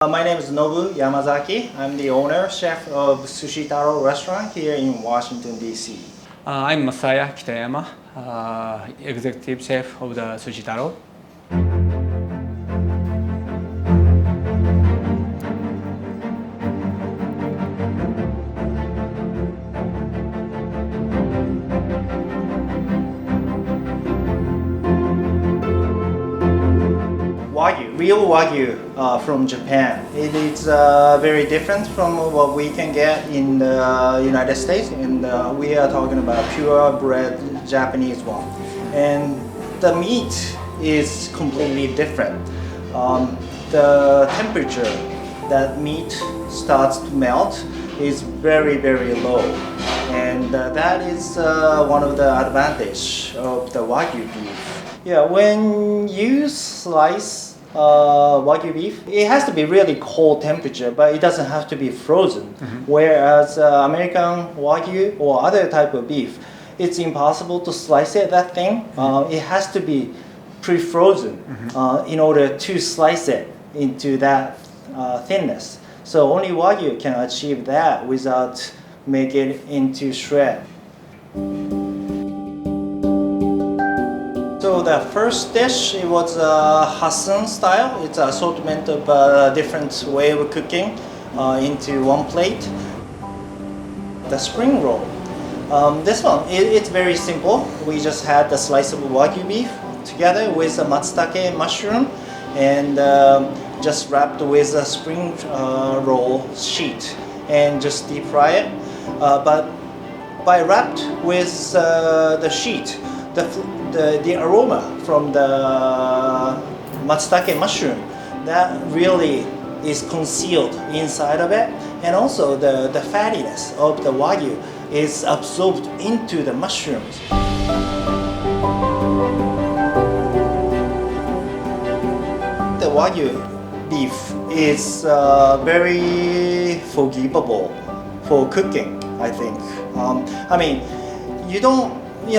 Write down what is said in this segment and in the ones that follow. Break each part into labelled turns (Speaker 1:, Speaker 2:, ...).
Speaker 1: My name is Nobu Yamazaki. I'm the owner, chef of Sushi Taro restaurant here in Washington, D.C.
Speaker 2: I'm MASAYA KITAYAMA, executive chef of the Sushi Taro.
Speaker 1: Wagyu, real Wagyu from Japan. It is very different from what we can get in the United States, and we are talking about purebred Japanese one. And the meat is completely different. The temperature that meat starts to melt is very, very low, and that is one of the advantage of the Wagyu beef. Yeah, when you slice Wagyu beef, it has to be really cold temperature, but it doesn't have to be frozen. Whereas American Wagyu or other type of beef, it's impossible to slice it that thin. It has to be pre-frozen in order to slice it into that thinness. So only Wagyu can achieve that without making it into shred. So the first dish, it was Hassun style. It's an assortment of different way of cooking into one plate. The spring roll. This one, it's very simple. We just had the slice of Wagyu beef together with a Matsutake mushroom and just wrapped with a spring roll sheet and just deep fry it. But by wrapped with the sheet, the aroma from the Matsutake mushroom, that really is concealed inside of it, and also the fattiness of the Wagyu is absorbed into the mushrooms. The Wagyu beef is very forgivable for cooking, I think. I mean,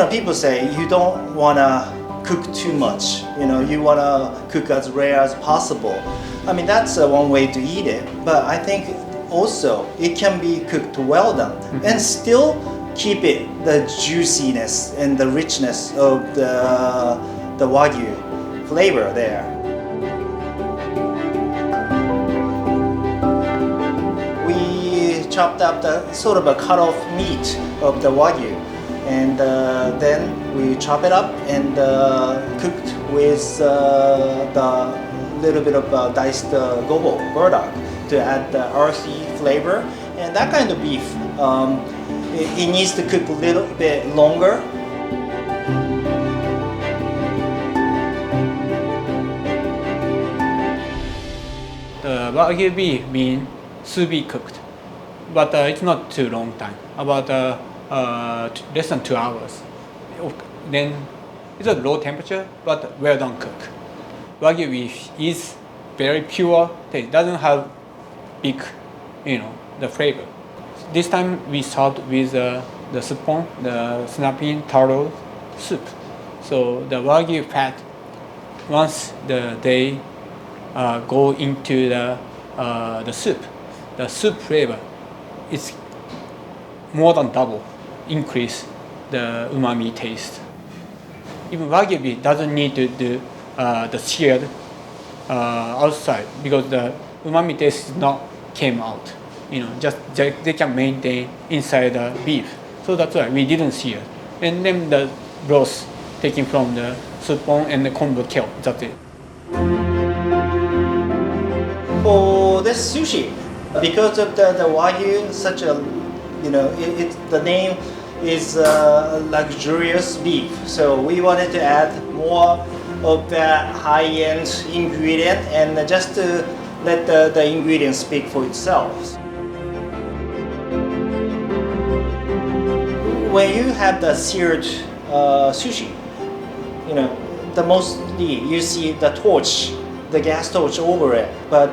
Speaker 1: people say you don't want to cook too much. You want to cook as rare as possible. I mean, that's one way to eat it. But I think also it can be cooked well done and still keep it the juiciness and the richness of the Wagyu flavor there. We chopped up the sort of a cut-off meat of the Wagyu. And then we chop it up and cooked with the little bit of diced gobo, burdock, to add the earthy flavor. And that kind of beef, it needs to cook a little bit longer.
Speaker 2: The Wagyu beef means sous vide cooked, but it's not too long time, about less than 2 hours. Then it's a low temperature, but well done cook. Wagyu beef is very pure taste, doesn't have big, the flavor. This time we served with the suppon, the snapping taro soup. So the Wagyu fat, once they go into the soup flavor, it's more than double. Increase the umami taste. Even Wagyu beef doesn't need to do the seared outside because the umami taste not came out. Just they can maintain inside the beef. So that's why we didn't sear. And then the broth taken from the suppon and the kombu kale. That's it.
Speaker 1: For this sushi, because of the Wagyu, such a the name is luxurious beef, so we wanted to add more of that high-end ingredient and just to let the ingredients speak for itself. When you have the seared sushi, the mostly you see the torch, the gas torch over it, but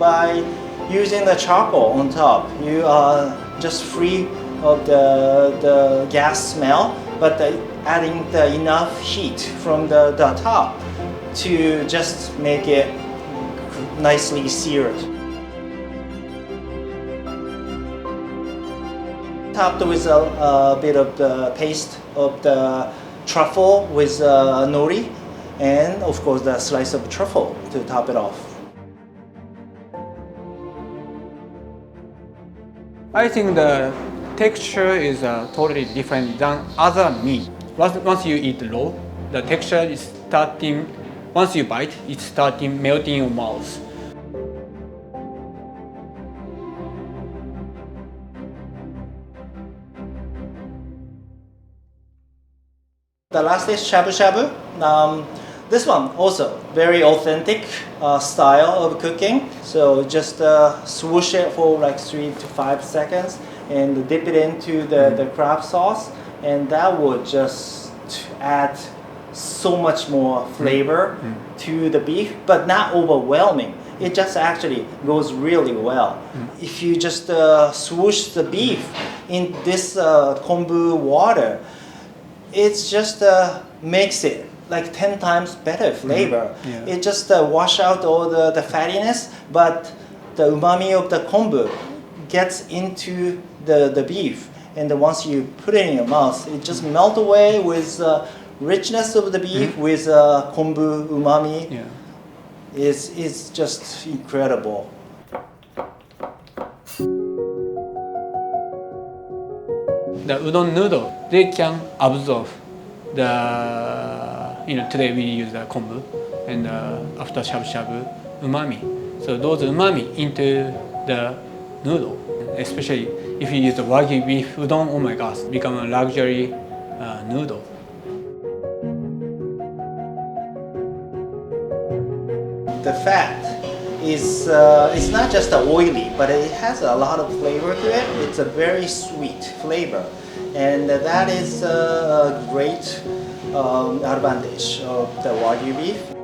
Speaker 1: by using the charcoal on top, you are just free of the gas smell, but adding enough heat from the top to just make it nicely seared. Topped with a bit of the paste of the truffle with nori, and of course the slice of truffle to top it off.
Speaker 2: I think the texture is totally different than other meat. Once you eat raw, the texture is starting, once you bite, it's starting melting in your mouth.
Speaker 1: The last is shabu-shabu. This one also very authentic style of cooking. So just swoosh it for like 3 to 5 seconds and dip it into the crab sauce, and that would just add so much more flavor to the beef, but not overwhelming. It just actually goes really well. If you just swoosh the beef in this kombu water, it's just makes it like 10 times better flavor.
Speaker 2: Yeah.
Speaker 1: It just wash out all the fattiness, but the umami of the kombu gets into the beef. And then once you put it in your mouth, it just melt away with richness of the beef with kombu umami.
Speaker 2: Yeah.
Speaker 1: It's just incredible.
Speaker 2: The udon noodle, they can absorb the, today we use the kombu, and after shabu-shabu, umami. So those umami into the noodle, especially if you use the Wagyu beef udon, oh my gosh, become a luxury noodle.
Speaker 1: The fat is it's not just oily, but it has a lot of flavor to it. It's a very sweet flavor, and that is a great advantage of the Wagyu beef.